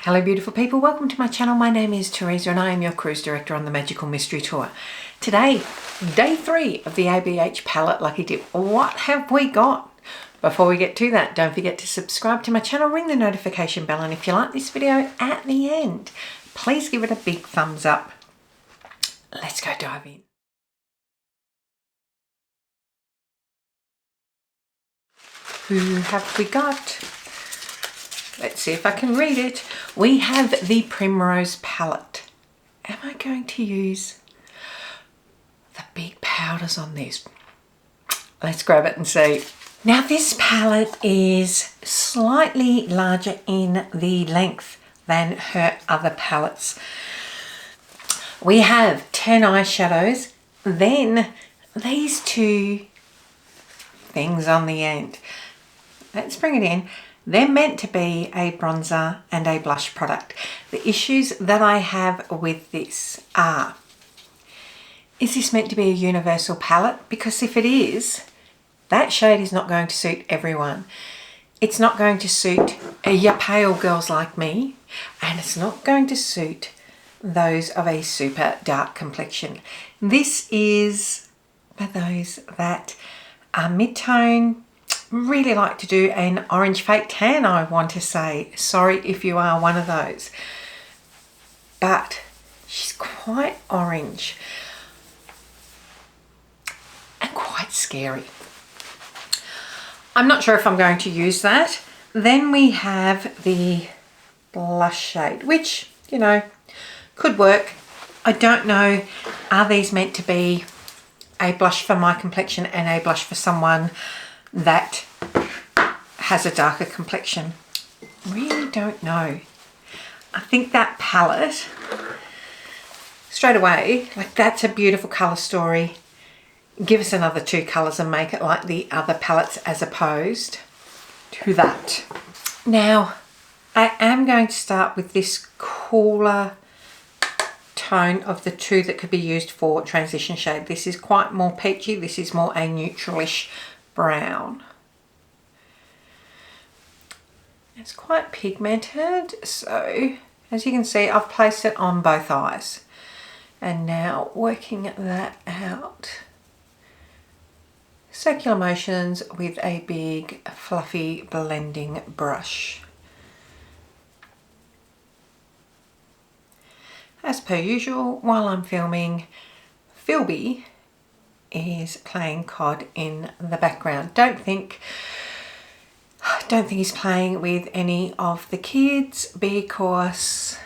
Hello beautiful people, welcome to my channel. My name is Teresa and I am your cruise director on the Magical Mystery Tour. Today, day 3 of the ABH palette lucky dip. What have we got? Before we get to that, don't forget to subscribe to my channel, ring the notification bell, and if you like this video at the end, please give it a big thumbs up. Let's go dive in. Who have we got? Let's see if I can read it. We have the Primrose palette. Am I going to use the big powders on this? Let's grab it and see. Now this palette is slightly larger in the length than her other palettes. We have 10 eyeshadows, then these two things on the end. Let's bring it in. They're meant to be a bronzer and a blush product. The issues that I have with this are, is this meant to be a universal palette? Because if it is, that shade is not going to suit everyone. It's not going to suit your pale girls like me, and it's not going to suit those of a super dark complexion. This is for those that are mid-tone, really like to do an orange fake tan, I want to say. Sorry if you are one of those. But she's quite orange and quite scary. I'm not sure if I'm going to use that. Then we have the blush shade, which, you know, could work. I don't know, are these meant to be a blush for my complexion and a blush for someone that has a darker complexion? Really don't know. I think that palette, straight away, like, that's a beautiful colour story. Give us another 2 colours and make it like the other palettes as opposed to that. Now, I am going to start with this cooler tone of the 2 that could be used for transition shade. This is quite more peachy. This is more a neutralish brown. It's quite pigmented, so as you can see, I've placed it on both eyes. And now working that out. Circular motions with a big fluffy blending brush. As per usual, while I'm filming, Philby is playing COD in the background. Don't think he's playing with any of the kids, because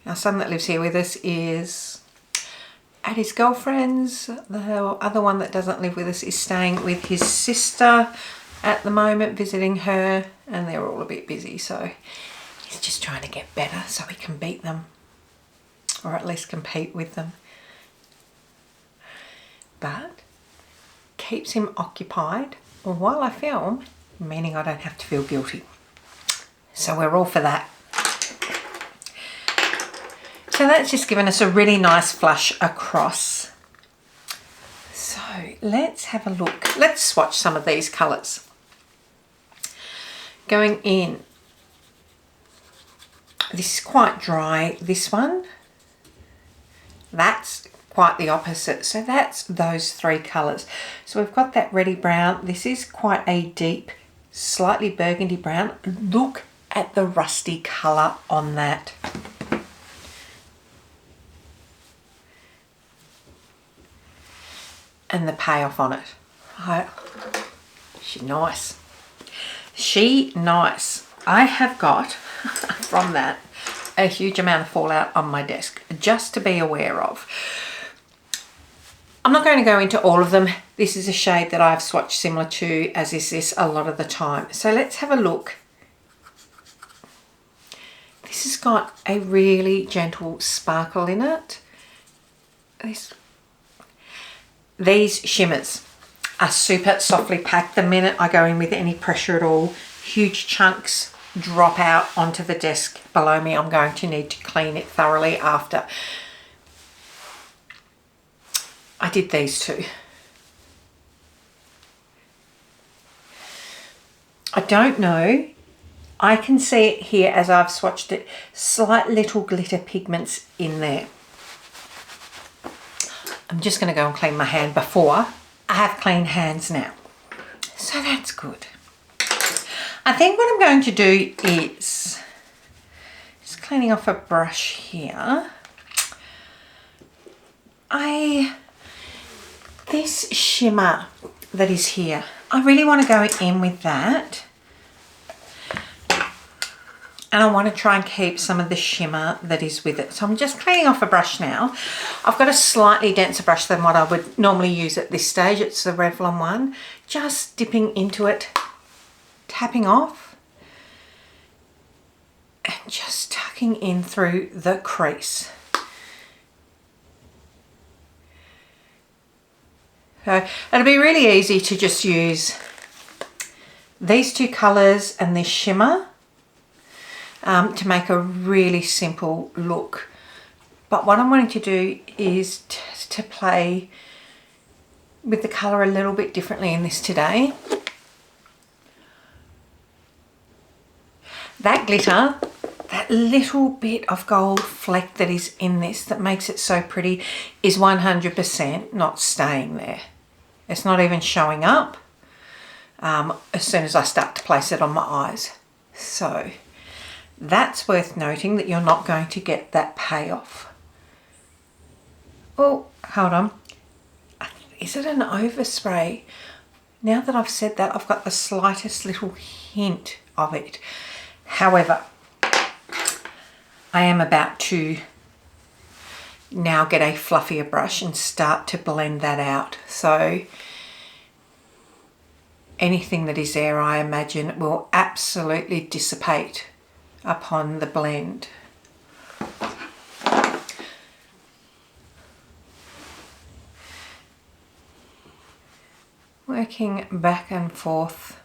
our son that lives here with us is at his girlfriend's. The other one that doesn't live with us is staying with his sister at the moment, visiting her, and they're all a bit busy, so he's just trying to get better so he can beat them, or at least compete with them. But keeps him occupied while I film, meaning I don't have to feel guilty. So we're all for that. So that's just given us a really nice flush across. So let's have a look. Let's swatch some of these colours. Going in, this is quite dry, this one. That's quite the opposite. So that's those 3 colours. So we've got that reddy brown. This is quite a deep, slightly burgundy brown. Look at the rusty colour on that. And the payoff on it. Oh, she's nice. She nice. I have got from that a huge amount of fallout on my desk, just to be aware of. I'm not going to go into all of them. This is a shade that I've swatched similar to, as is this, a lot of the time. So let's have a look. This has got a really gentle sparkle in it. These shimmers are super softly packed. The minute I go in with any pressure at all, huge chunks drop out onto the desk below me. I'm going to need to clean it thoroughly after. I did these 2. I don't know I can see it here as I've swatched it, slight little glitter pigments in there. I'm just going to go and clean my hand before. I have clean hands now, so that's good. I think what I'm going to do is just cleaning off a brush here. This shimmer that is here, I really want to go in with that. And I want to try and keep some of the shimmer that is with it. So I'm just cleaning off a brush now. I've got a slightly denser brush than what I would normally use at this stage. It's the Revlon one. Just dipping into it, tapping off, and just tucking in through the crease. So it'll be really easy to just use these two colours and this shimmer to make a really simple look. But what I'm wanting to do is to play with the colour a little bit differently in this today. That glitter, that little bit of gold fleck that is in this that makes it so pretty is 100% not staying there. It's not even showing up as soon as I start to place it on my eyes. So that's worth noting, that you're not going to get that payoff. Oh, hold on. Is it an overspray? Now that I've said that, I've got the slightest little hint of it. However, I am about to now get a fluffier brush and start to blend that out. So anything that is there, I imagine, will absolutely dissipate upon the blend. Working back and forth.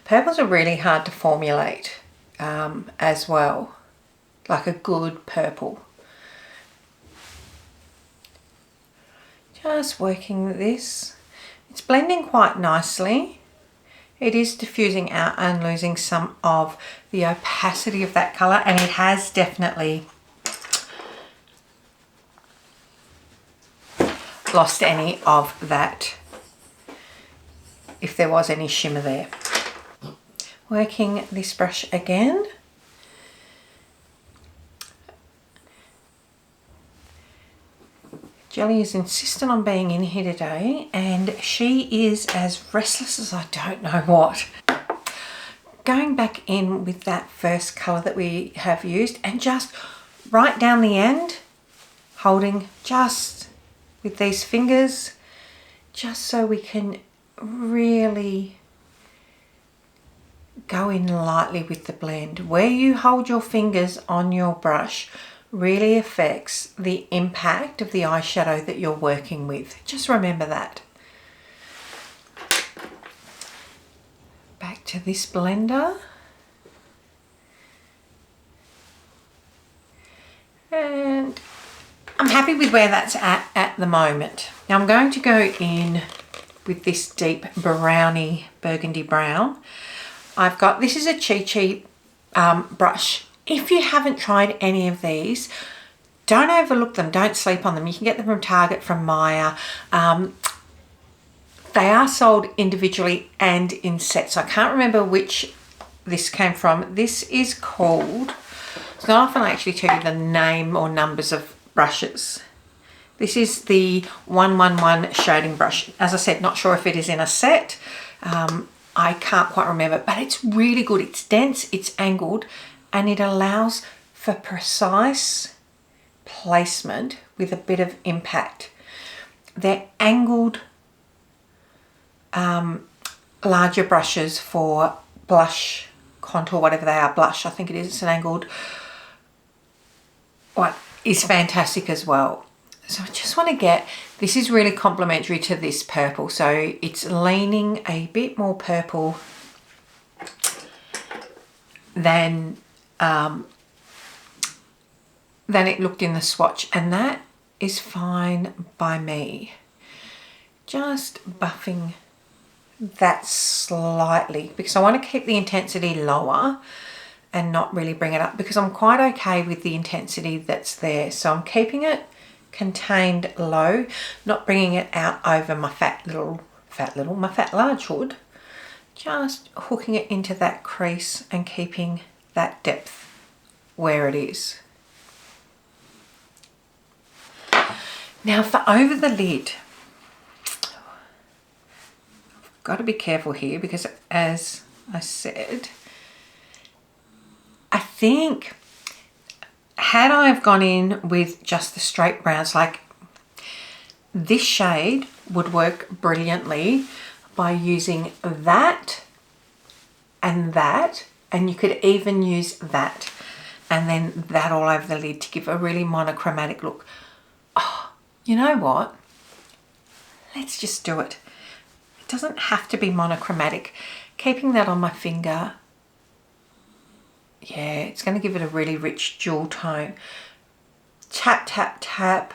Purples are really hard to formulate as well, like a good purple. Just working this. It's blending quite nicely. It is diffusing out and losing some of the opacity of that colour, and it has definitely lost any of that, if there was any shimmer there. Working this brush again. Jelly is insistent on being in here today, and she is as restless as I don't know what. Going back in with that first colour that we have used, and just right down the end, holding just with these fingers, just so we can really go in lightly with the blend. Where you hold your fingers on your brush really affects the impact of the eyeshadow that you're working with. Just remember that. Back to this blender. And I'm happy with where that's at the moment. Now I'm going to go in with this deep browny burgundy brown. I've got, this is a Chi Chi brush. If you haven't tried any of these, don't overlook them, don't sleep on them. You can get them from Target, from Maya. They are sold individually and in sets. I can't remember which this came from. This is called, it's not often I actually tell you the name or numbers of brushes. This is the 111 shading brush. As I said, not sure if it is in a set. I can't quite remember, but it's really good. It's dense, it's angled, and it allows for precise placement with a bit of impact. They're angled larger brushes for blush, contour, whatever they are. Blush, I think it is. It's an angled one. Is fantastic as well. So I just want to get, this is really complementary to this purple. So it's leaning a bit more purple than it looked in the swatch, and that is fine by me. Just buffing that slightly because I want to keep the intensity lower and not really bring it up, because I'm quite okay with the intensity that's there. So I'm keeping it contained low, not bringing it out over my fat large hood, just hooking it into that crease and keeping that depth where it is. Now for over the lid, I've got to be careful here because, as I said, I think had I have gone in with just the straight browns, like this shade would work brilliantly by using that, and you could even use that and then that all over the lid to give a really monochromatic look. Oh, you know what? Let's just do it. It doesn't have to be monochromatic. Keeping that on my finger, yeah, it's going to give it a really rich jewel tone. Tap, tap, tap.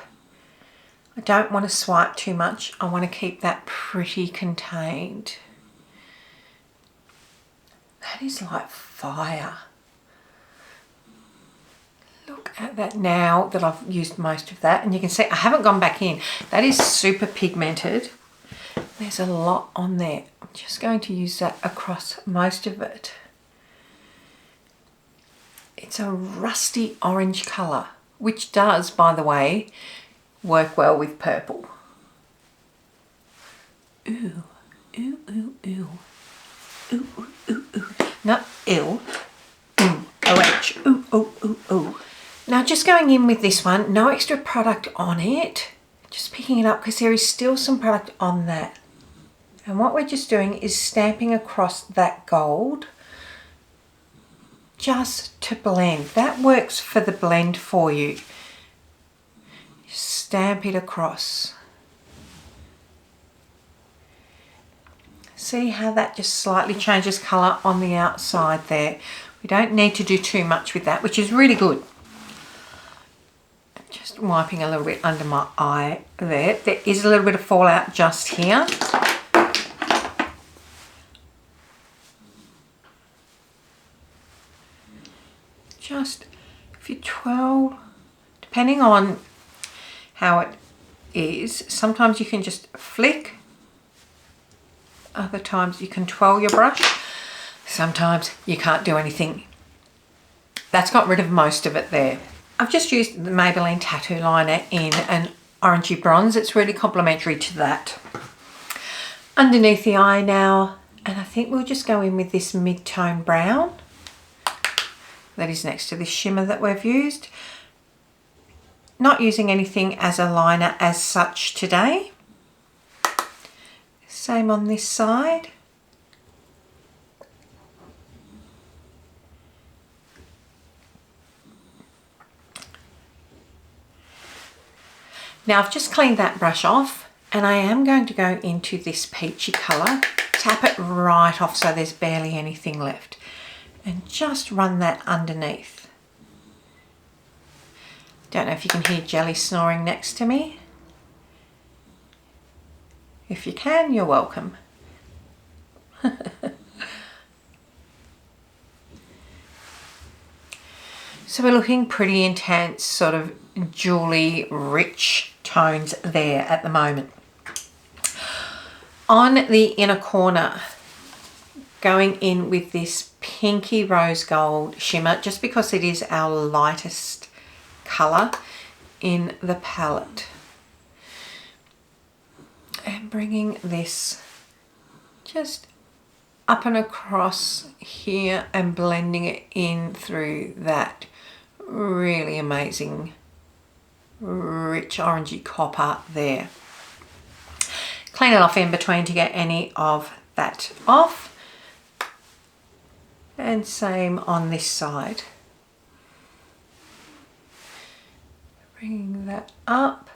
I don't want to swipe too much. I want to keep that pretty contained. That is like fire. Look at that now that I've used most of that. And you can see I haven't gone back in. That is super pigmented. There's a lot on there. I'm just going to use that across most of it. It's a rusty orange colour, which does, by the way, work well with purple. Ooh, ooh, ooh, ooh. Ooh, ooh, ooh, ooh. Not ill. O-H. Ooh, ooh, ooh, ooh. Now just going in with this one, no extra product on it. Just picking it up because there is still some product on that. And what we're just doing is stamping across that gold just to blend. That works for the blend for you. Stamp it across. See how that just slightly changes colour on the outside there. We don't need to do too much with that, which is really good. Just wiping a little bit under my eye there. There is a little bit of fallout just here. Just if you twirl, depending on how it is, sometimes you can just flick, other times you can twirl your brush, sometimes you can't do anything. That's got rid of most of it there. I've just used the Maybelline tattoo liner in an orangey bronze. It's really complementary to that. Underneath the eye now, and I think we'll just go in with this mid-tone brown that is next to this shimmer that we've used. Not using anything as a liner as such today. Same on this side. Now I've just cleaned that brush off and I am going to go into this peachy colour. Tap it right off so there's barely anything left. And just run that underneath. Don't know if you can hear Jelly snoring next to me. If you can, you're welcome. So we're looking pretty intense, sort of jewelly, rich tones there at the moment. On the inner corner, going in with this pinky rose gold shimmer, just because it is our lightest colour in the palette. And bringing this just up and across here and blending it in through that really amazing rich orangey copper there. Clean it off in between to get any of that off. And same on this side. Bringing that up.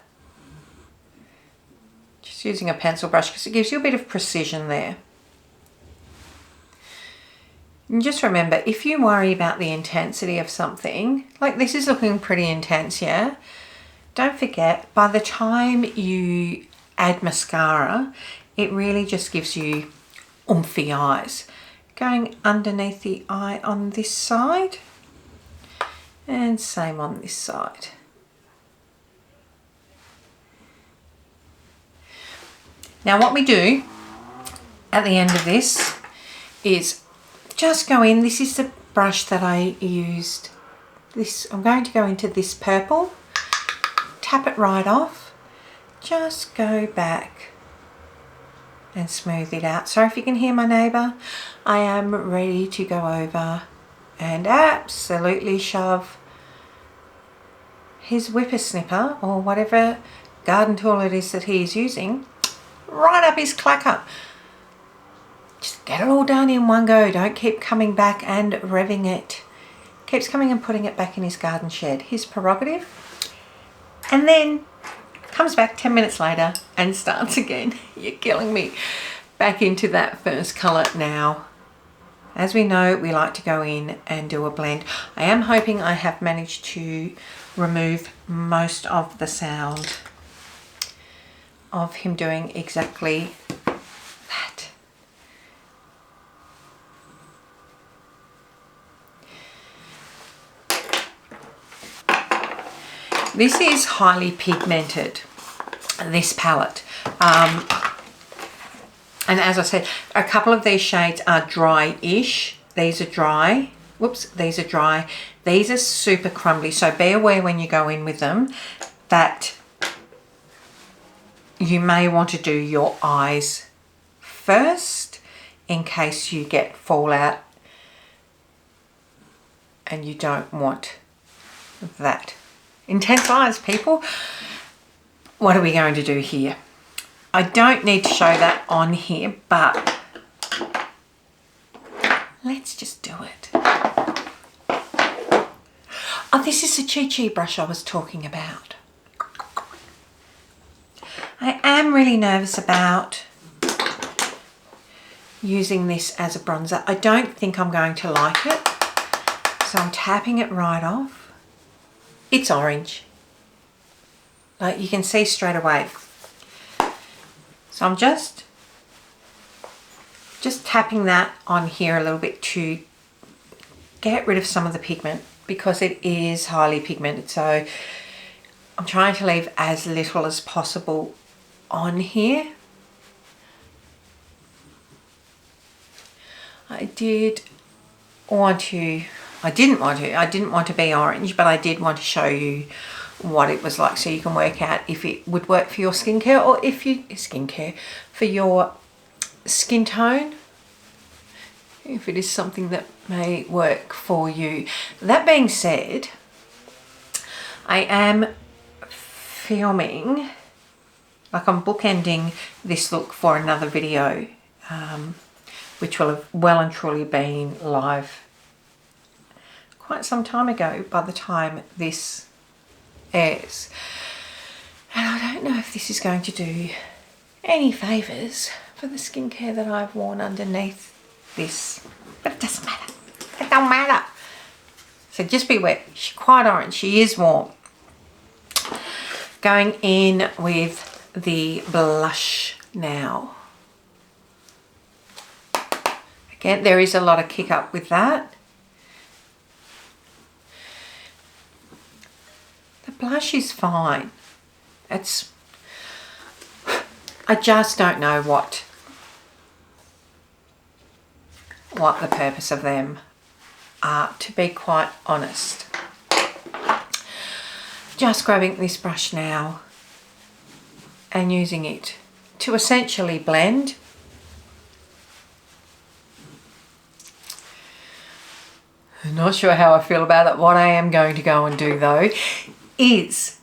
Just using a pencil brush because it gives you a bit of precision there. And just remember, if you worry about the intensity of something, like this is looking pretty intense, yeah? Don't forget, by the time you add mascara, it really just gives you oomphy eyes. Going underneath the eye on this side and same on this side. Now what we do at the end of this is just go in. This is the brush that I used. I'm going to go into this purple, tap it right off, just go back and smooth it out. Sorry if you can hear my neighbour. I am ready to go over and absolutely shove his whippersnipper or whatever garden tool it is that he's using right up his clacker. Just get it all done in one go. Don't keep coming back and revving it. Keeps coming and putting it back in his garden shed. His prerogative. And then comes back 10 minutes later and starts again. You're killing me. Back into that first colour now. As we know, we like to go in and do a blend. I am hoping I have managed to remove most of the sound of him doing exactly that. This is highly pigmented, this palette. And as I said, a couple of these shades are dry-ish. These are dry. Whoops, these are dry. These are super crumbly. So be aware when you go in with them that you may want to do your eyes first in case you get fallout and you don't want that. Intense eyes, people. What are we going to do here? I don't need to show that on here, but let's just do it. Oh, this is the Chi Chi brush I was talking about. I am really nervous about using this as a bronzer. I don't think I'm going to like it, so I'm tapping it right off. It's orange. Like you can see straight away. So I'm just tapping that on here a little bit to get rid of some of the pigment because it is highly pigmented. So I'm trying to leave as little as possible on here. I didn't want to be orange, but I did want to show you what it was like so you can work out if it would work for your skincare or for your skin tone, if it is something that may work for you. That being said, I am filming, like I'm bookending this look for another video, which will have well and truly been live quite some time ago by the time this airs. And I don't know if this is going to do any favours for the skincare that I've worn underneath this, but it doesn't matter. It don't matter. So just be aware, she's quite orange, she is warm. Going in with the blush now. Again, there is a lot of kick up with that. The blush is fine. I just don't know what the purpose of them are, to be quite honest. Just grabbing this brush now and using it to essentially blend. I'm not sure how I feel about it. What I am going to go and do though is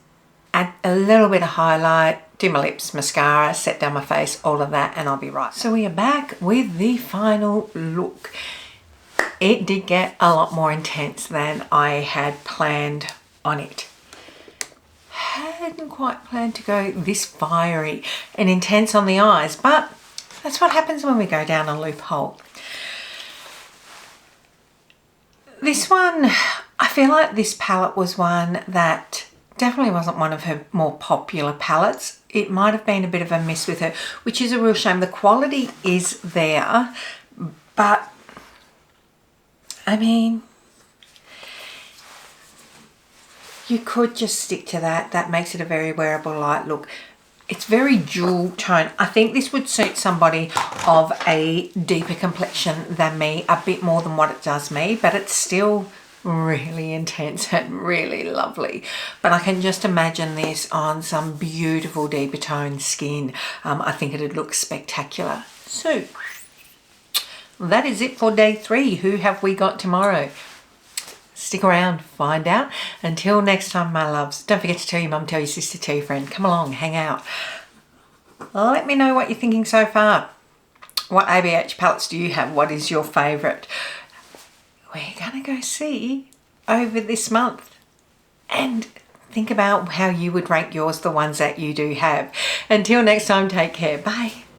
add a little bit of highlight, do my lips, mascara, set down my face, all of that, and I'll be right. So we are back with the final look. It did get a lot more intense than I had planned on it. Hadn't quite planned to go this fiery and intense on the eyes, but that's what happens when we go down a loophole. This one, I feel like this palette was one that definitely wasn't one of her more popular palettes. It might have been a bit of a miss with her, which is a real shame. The quality is there, but I mean, you could just stick to that. That makes it a very wearable light look. It's very jewel tone. I think this would suit somebody of a deeper complexion than me, a bit more than what it does me, but it's still really intense and really lovely. But I can just imagine this on some beautiful deeper toned skin. I think it'd look spectacular. So that is it for day 3. Who have we got tomorrow? Stick around, find out. Until next time, my loves, don't forget to tell your mum, tell your sister, tell your friend. Come along, hang out. Let me know what you're thinking so far. What ABH palettes do you have? What is your favourite? We're going to go see over this month and think about how you would rank yours, the ones that you do have. Until next time, take care. Bye.